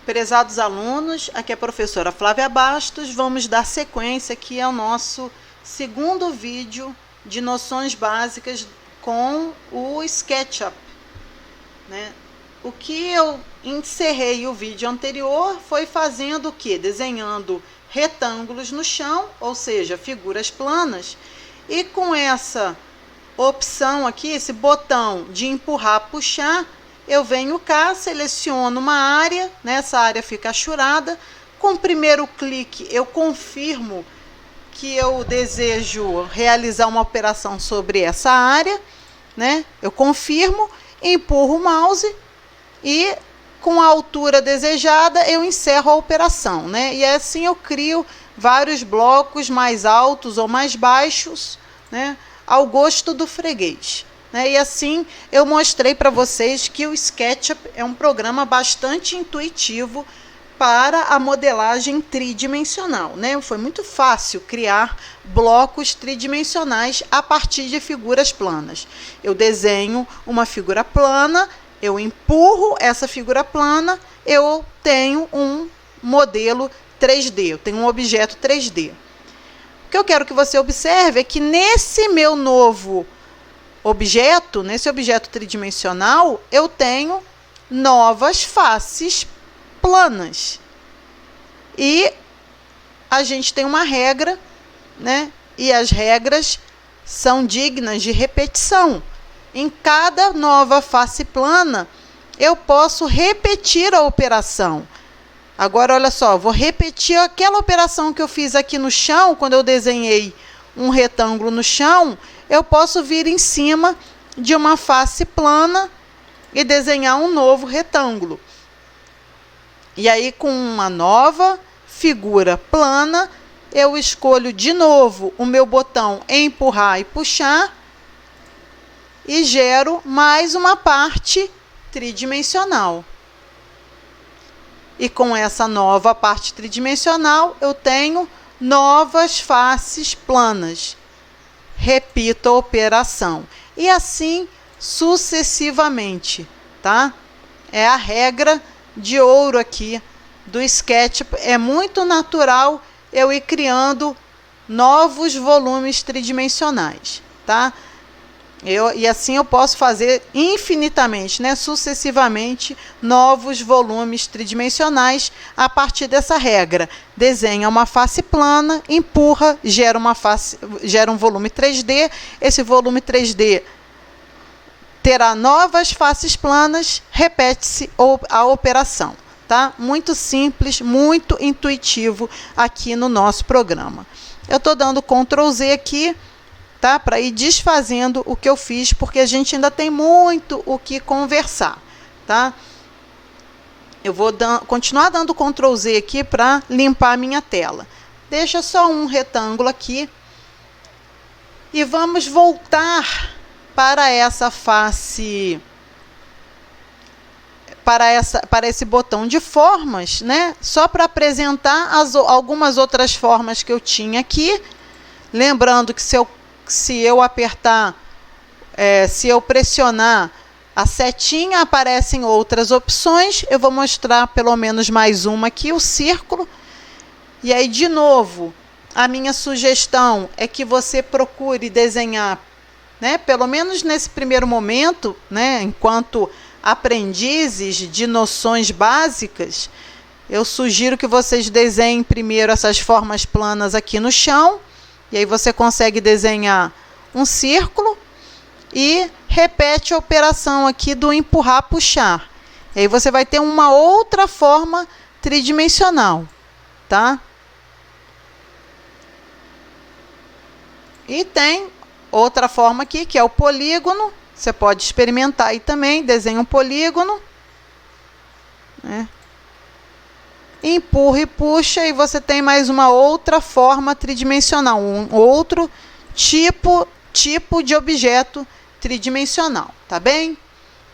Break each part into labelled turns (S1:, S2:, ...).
S1: Prezados alunos, aqui é a professora Flávia Bastos. Vamos dar sequência aqui ao nosso segundo vídeo de noções básicas com o SketchUp, né? O que eu encerrei o vídeo anterior foi fazendo o quê? Desenhando retângulos no chão, ou seja, figuras planas, e com essa opção aqui, esse botão de empurrar, puxar, eu venho cá, seleciono uma área, né? Essa área fica achurada. Com o primeiro clique, eu confirmo que eu desejo realizar uma operação sobre essa área, né? Eu confirmo, empurro o mouse e, com a altura desejada, eu encerro a operação, né? E assim eu crio vários blocos mais altos ou mais baixos, né? Ao gosto do freguês. E assim eu mostrei para vocês que o SketchUp é um programa bastante intuitivo para a modelagem tridimensional, né? Foi muito fácil criar blocos tridimensionais a partir de figuras planas. Eu desenho uma figura plana, eu empurro essa figura plana, eu tenho um modelo 3D, eu tenho um objeto 3D. O que eu quero que você observe é que nesse meu novo objeto, nesse objeto tridimensional, eu tenho novas faces planas. E a gente tem uma regra, né? E as regras são dignas de repetição. Em cada nova face plana, eu posso repetir a operação. Agora, olha só, vou repetir aquela operação que eu fiz aqui no chão, quando eu desenhei um retângulo no chão. Eu posso vir em cima de uma face plana e desenhar um novo retângulo. E aí, com uma nova figura plana, eu escolho de novo o meu botão empurrar e puxar e gero mais uma parte tridimensional. E com essa nova parte tridimensional, eu tenho novas faces planas. Repito a operação. E assim sucessivamente, tá? É a regra de ouro aqui do SketchUp. É muito natural eu ir criando novos volumes tridimensionais, tá? E assim eu posso fazer infinitamente, né? Sucessivamente, novos volumes tridimensionais a partir dessa regra. Desenha uma face plana, empurra, gera um volume 3D. Esse volume 3D terá novas faces planas, repete-se a operação, tá? Muito simples, muito intuitivo aqui no nosso programa. Eu estou dando Ctrl Z aqui, tá? Para ir desfazendo o que eu fiz, porque a gente ainda tem muito o que conversar, tá? Eu vou continuar dando Ctrl Z aqui para limpar a minha tela. Deixa só um retângulo aqui. E vamos voltar para essa face, para esse botão de formas, né? Só para apresentar algumas outras formas que eu tinha aqui. Lembrando que se eu apertar, se eu pressionar a setinha, aparecem outras opções. Eu vou mostrar pelo menos mais uma aqui, o círculo. E aí, de novo, a minha sugestão é que você procure desenhar, né, pelo menos nesse primeiro momento, né, enquanto aprendizes de noções básicas, eu sugiro que vocês desenhem primeiro essas formas planas aqui no chão. E aí você consegue desenhar um círculo e repete a operação aqui do empurrar, puxar. E aí você vai ter uma outra forma tridimensional, tá? E tem outra forma aqui, que é o polígono. Você pode experimentar aí também, desenha um polígono, né? Empurra e puxa, e você tem mais uma outra forma tridimensional, um outro tipo de objeto tridimensional, tá bem?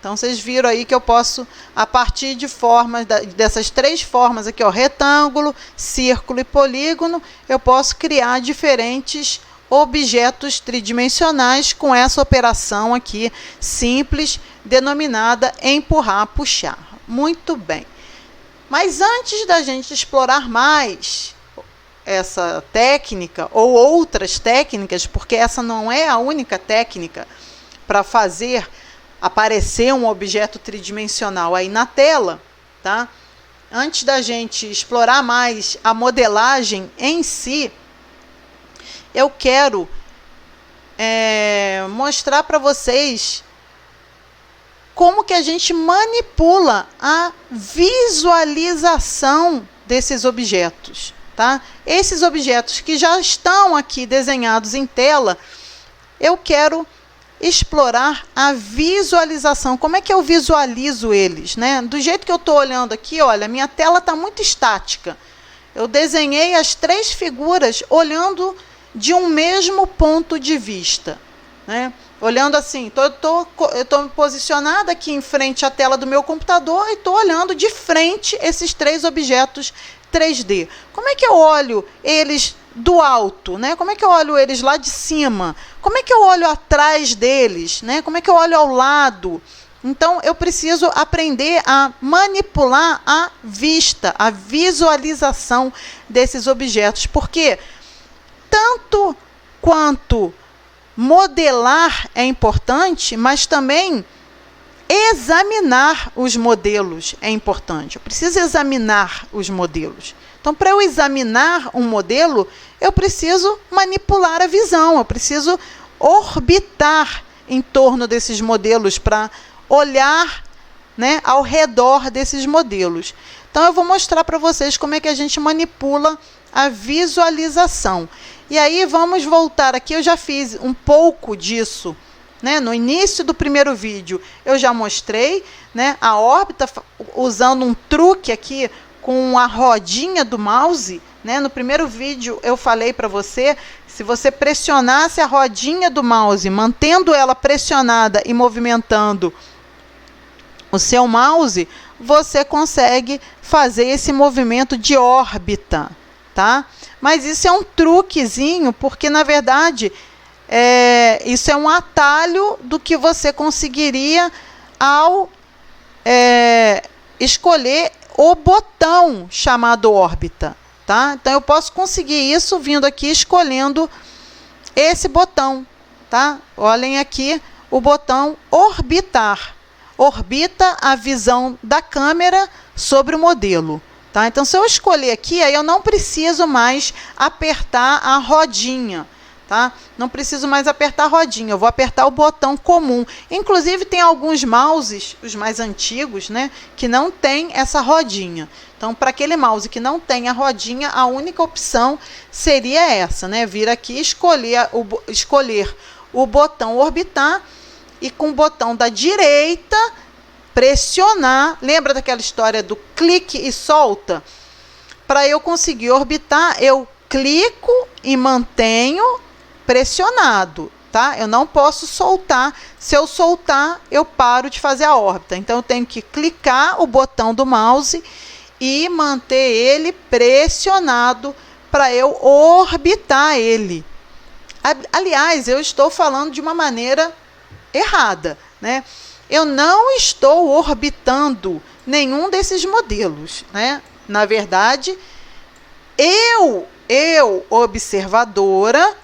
S1: Então, vocês viram aí que eu posso, a partir de formas, dessas três formas aqui, ó, retângulo, círculo e polígono, eu posso criar diferentes objetos tridimensionais com essa operação aqui simples, denominada empurrar, puxar. Muito bem. Mas antes da gente explorar mais essa técnica ou outras técnicas, porque essa não é a única técnica para fazer aparecer um objeto tridimensional aí na tela, tá? Antes da gente explorar mais a modelagem em si, eu quero mostrar para vocês como que a gente manipula a visualização desses objetos, tá? Esses objetos que já estão aqui desenhados em tela, eu quero explorar a visualização. Como é que eu visualizo eles, né? Do jeito que eu estou olhando aqui, olha, minha tela está muito estática. Eu desenhei as 3 figuras olhando de um mesmo ponto de vista, né? Olhando assim, eu estou posicionada aqui em frente à tela do meu computador e estou olhando de frente esses 3 objetos 3D. Como é que eu olho eles do alto, né? Como é que eu olho eles lá de cima? Como é que eu olho atrás deles, né? Como é que eu olho ao lado? Então, eu preciso aprender a manipular a vista, a visualização desses objetos, porque tanto quanto modelar é importante, mas também examinar os modelos é importante. Eu preciso examinar os modelos. Então, para eu examinar um modelo, eu preciso manipular a visão, eu preciso orbitar em torno desses modelos para olhar, né, ao redor desses modelos. Então, eu vou mostrar para vocês como é que a gente manipula a visualização. E aí, vamos voltar aqui, eu já fiz um pouco disso, né? No início do primeiro vídeo, eu já mostrei, né, a órbita usando um truque aqui com a rodinha do mouse, né? No primeiro vídeo, eu falei para você, se você pressionasse a rodinha do mouse, mantendo ela pressionada e movimentando o seu mouse, você consegue fazer esse movimento de órbita, tá? Mas isso é um truquezinho, porque, na verdade, isso é um atalho do que você conseguiria ao escolher o botão chamado órbita, tá? Então, eu posso conseguir isso vindo aqui escolhendo esse botão, tá? Olhem aqui o botão orbitar. Orbita a visão da câmera sobre o modelo. Tá? Então, se eu escolher aqui, aí eu não preciso mais apertar a rodinha. Tá? Não preciso mais apertar a rodinha, eu vou apertar o botão comum. Inclusive, tem alguns mouses, os mais antigos, né, que não tem essa rodinha. Então, para aquele mouse que não tem a rodinha, a única opção seria essa, né? Vir aqui e escolher o botão orbitar e com o botão da direita pressionar, lembra daquela história do clique e solta? Para eu conseguir orbitar, eu clico e mantenho pressionado, tá? Eu não posso soltar. Se eu soltar, eu paro de fazer a órbita. Então, eu tenho que clicar o botão do mouse e manter ele pressionado para eu orbitar ele. Aliás, eu estou falando de uma maneira errada, né? Eu não estou orbitando nenhum desses modelos, né? Na verdade, eu, observadora,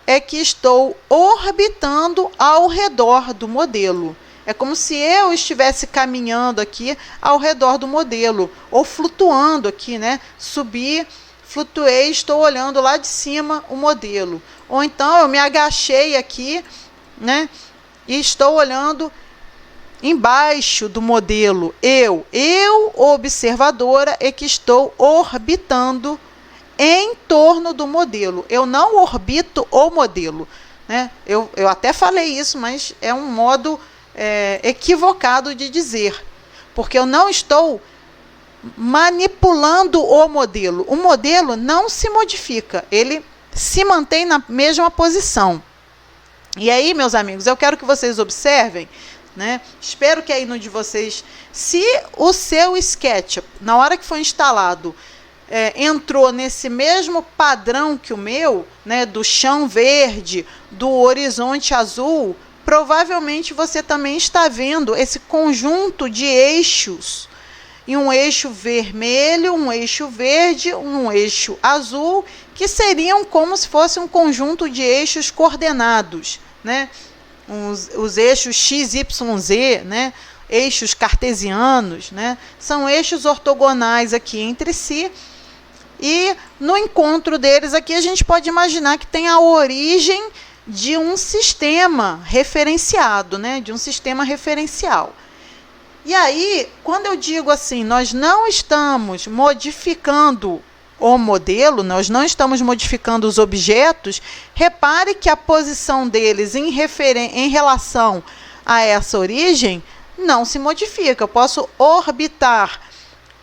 S1: é que estou orbitando ao redor do modelo. É como se eu estivesse caminhando aqui ao redor do modelo, ou flutuando aqui, né? Subi, flutuei, estou olhando lá de cima o modelo. Ou então eu me agachei aqui, né? E estou olhando embaixo do modelo. Eu, observadora, é que estou orbitando em torno do modelo. Eu não orbito o modelo, né? Eu até falei isso, mas é um modo equivocado de dizer, porque eu não estou manipulando o modelo. O modelo não se modifica, ele se mantém na mesma posição. E aí, meus amigos, eu quero que vocês observem, né? Espero que aí no de vocês, se o seu SketchUp, na hora que foi instalado, entrou nesse mesmo padrão que o meu, né, do chão verde, do horizonte azul, provavelmente você também está vendo esse conjunto de eixos e um eixo vermelho, um eixo verde, um eixo azul, que seriam como se fosse um conjunto de eixos coordenados, né? Os eixos x, y, z, né? Eixos cartesianos, né? São eixos ortogonais aqui entre si, e no encontro deles aqui a gente pode imaginar que tem a origem de um sistema referenciado, né? De um sistema referencial. E aí, quando eu digo assim, nós não estamos modificando o modelo, nós não estamos modificando os objetos, repare que a posição deles em relação a essa origem não se modifica. Eu posso orbitar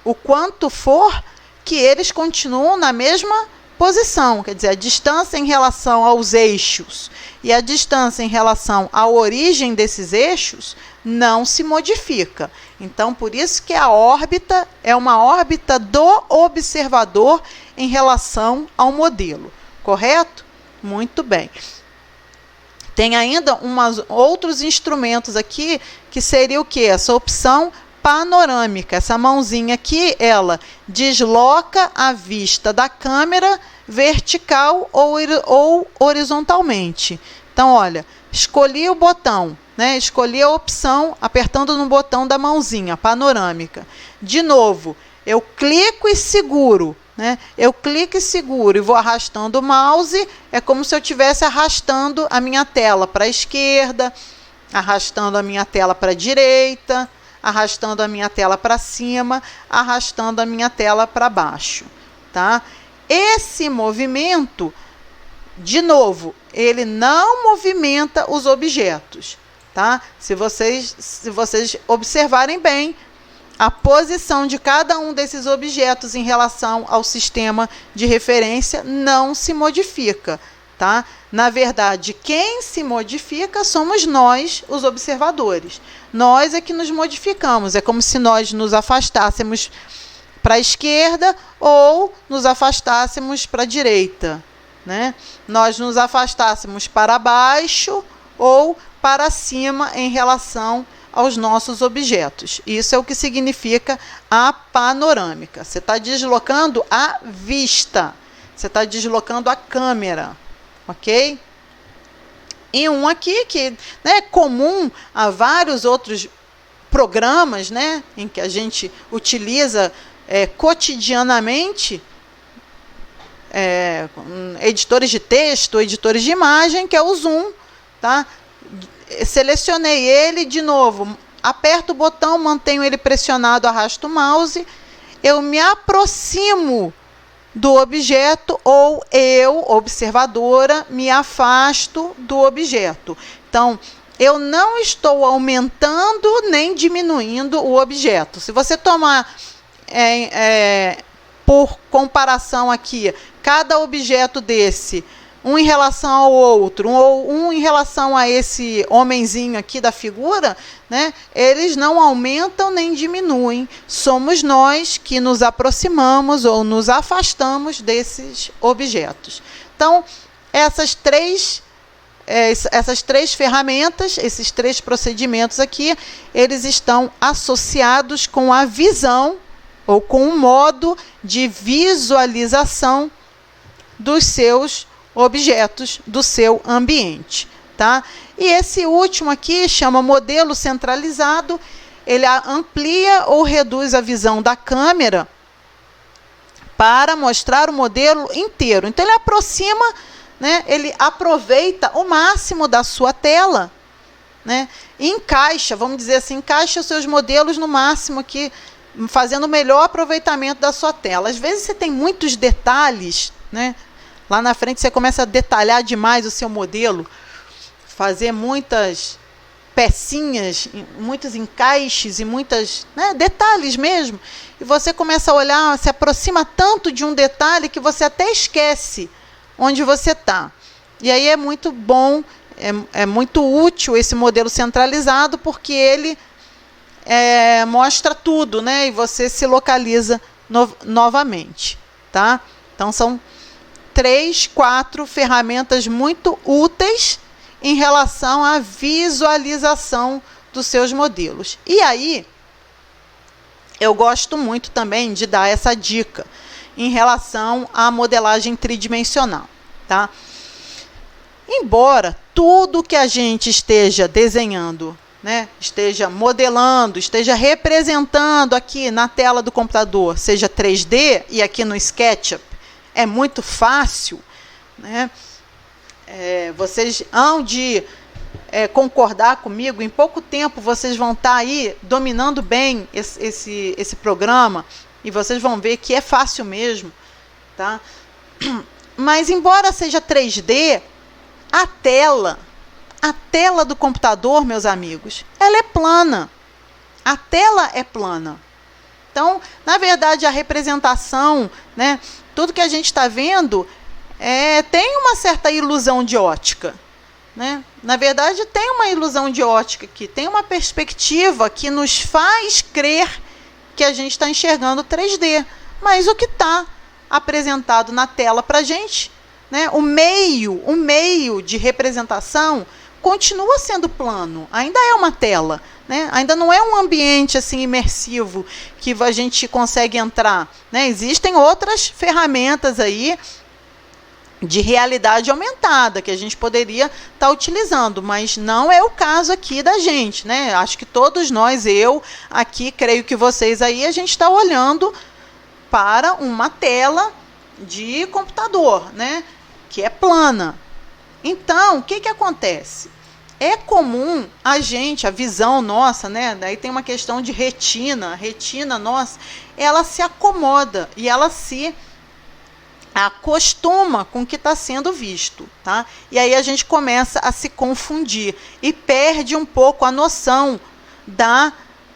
S1: o quanto for, que eles continuam na mesma posição, quer dizer, a distância em relação aos eixos e a distância em relação à origem desses eixos não se modifica. Então, por isso que a órbita é uma órbita do observador em relação ao modelo, correto? Muito bem. Tem ainda outros instrumentos aqui, que seria o quê? Essa opção panorâmica. Essa mãozinha aqui, ela desloca a vista da câmera vertical ou horizontalmente. Então, olha, escolhi o botão, né? Escolhi a opção apertando no botão da mãozinha panorâmica. De novo, eu clico e seguro, né? Eu clico e seguro e vou arrastando o mouse. É como se eu estivesse arrastando a minha tela para a esquerda, arrastando a minha tela para a direita, arrastando a minha tela para cima, arrastando a minha tela para baixo, tá? Esse movimento, de novo, ele não movimenta os objetos, tá? Se vocês observarem bem, a posição de cada um desses objetos em relação ao sistema de referência não se modifica, tá? Na verdade, quem se modifica somos nós, os observadores. Nós é que nos modificamos. É como se nós nos afastássemos para a esquerda ou nos afastássemos para a direita, né? Nós nos afastássemos para baixo ou para cima em relação aos nossos objetos. Isso é o que significa a panorâmica. Você está deslocando a vista, você está deslocando a câmera, ok? E um aqui que, né, é comum a vários outros programas, né, em que a gente utiliza cotidianamente, editores de texto, editores de imagem, que é o zoom, tá? Selecionei ele de novo, aperto o botão, mantenho ele pressionado, arrasto o mouse, eu me aproximo do objeto ou eu, observadora, me afasto do objeto. Então, eu não estou aumentando nem diminuindo o objeto. Se você tomar por comparação aqui, cada objeto desse, um em relação ao outro, ou um em relação a esse homenzinho aqui da figura, né, eles não aumentam nem diminuem. Somos nós que nos aproximamos ou nos afastamos desses objetos. Então, essas três ferramentas, esses três procedimentos aqui, eles estão associados com a visão ou com o modo de visualização dos seus objetos, do seu ambiente, tá? E esse último aqui chama modelo centralizado. Ele amplia ou reduz a visão da câmera para mostrar o modelo inteiro. Então, ele aproxima, né? Ele aproveita o máximo da sua tela, né? Encaixa, vamos dizer assim, encaixa os seus modelos no máximo aqui, fazendo o melhor aproveitamento da sua tela. Às vezes você tem muitos detalhes, né? Lá na frente você começa a detalhar demais o seu modelo, fazer muitas pecinhas, muitos encaixes e muitos, né, detalhes mesmo. E você começa a olhar, se aproxima tanto de um detalhe que você até esquece onde você está. E aí é muito bom, é muito útil esse modelo centralizado, porque ele mostra tudo, né? E você se localiza novamente, tá? Então, são 3, 4 ferramentas muito úteis em relação à visualização dos seus modelos. E aí, eu gosto muito também de dar essa dica em relação à modelagem tridimensional, tá? Embora tudo que a gente esteja desenhando, né, esteja modelando, esteja representando aqui na tela do computador, seja 3D, e aqui no SketchUp é muito fácil, né? Vocês hão de concordar comigo, em pouco tempo vocês vão estar aí dominando bem esse programa, e vocês vão ver que é fácil mesmo, tá? Mas embora seja 3D, a tela do computador, meus amigos, ela é plana. A tela é plana. Então, na verdade, a representação, né, tudo que a gente está vendo tem uma certa ilusão de ótica, né? Na verdade, tem uma ilusão de ótica aqui, tem uma perspectiva que nos faz crer que a gente está enxergando 3D. Mas o que está apresentado na tela para a gente, né, o meio de representação continua sendo plano, ainda é uma tela, né? Ainda não é um ambiente assim imersivo que a gente consegue entrar, né? Existem outras ferramentas aí de realidade aumentada que a gente poderia estar utilizando, mas não é o caso aqui da gente, né? Acho que todos nós, eu aqui, creio que vocês aí, a gente está olhando para uma tela de computador, né, que é plana. Então, o que acontece? É comum a visão nossa, né, daí tem uma questão de retina, a retina nossa, ela se acomoda e ela se acostuma com o que está sendo visto, tá? E aí a gente começa a se confundir e perde um pouco a noção da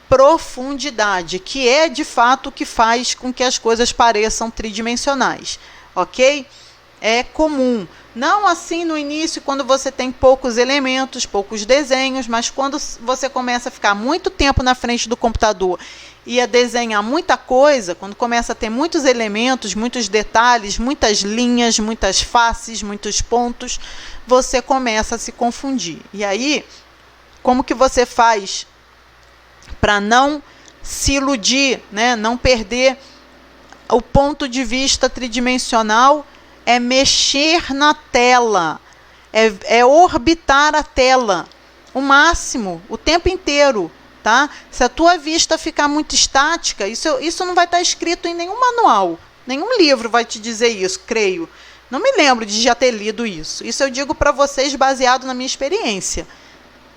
S1: profundidade, que é de fato o que faz com que as coisas pareçam tridimensionais, ok? É comum, não assim no início, quando você tem poucos elementos, poucos desenhos, mas quando você começa a ficar muito tempo na frente do computador e a desenhar muita coisa, quando começa a ter muitos elementos, muitos detalhes, muitas linhas, muitas faces, muitos pontos, você começa a se confundir. E aí, como que você faz para não se iludir, né? Não perder o ponto de vista tridimensional? É mexer na tela, é orbitar a tela o máximo, o tempo inteiro, tá? Se a tua vista ficar muito estática, isso não vai estar escrito em nenhum manual, nenhum livro vai te dizer isso, creio. Não me lembro de já ter lido isso. Isso eu digo para vocês baseado na minha experiência,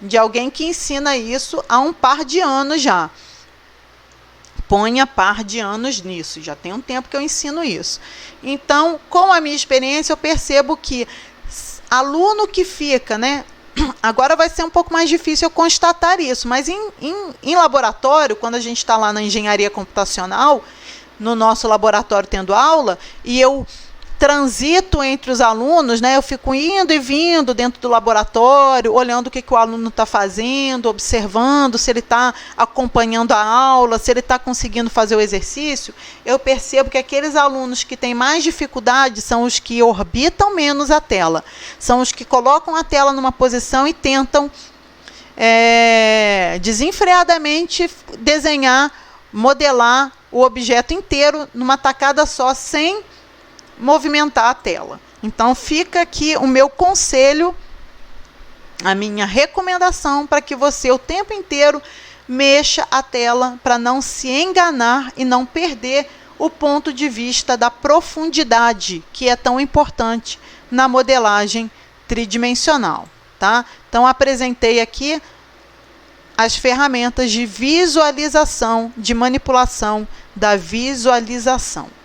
S1: de alguém que ensina isso há um par de anos já. Ponha par de anos nisso, já tem um tempo que eu ensino isso. Então, com a minha experiência, eu percebo que aluno que fica, né? Agora vai ser um pouco mais difícil eu constatar isso, mas em laboratório, quando a gente está lá na engenharia computacional, no nosso laboratório tendo aula, e eu transito entre os alunos, né? Eu fico indo e vindo dentro do laboratório, olhando o que o aluno está fazendo, observando se ele está acompanhando a aula, se ele está conseguindo fazer o exercício. Eu percebo que aqueles alunos que têm mais dificuldade são os que orbitam menos a tela, são os que colocam a tela numa posição e tentam desenfreadamente desenhar, modelar o objeto inteiro numa tacada só, sem movimentar a tela. Então fica aqui o meu conselho, a minha recomendação para que você o tempo inteiro mexa a tela para não se enganar e não perder o ponto de vista da profundidade, que é tão importante na modelagem tridimensional, tá? Então apresentei aqui as ferramentas de visualização, de manipulação da visualização.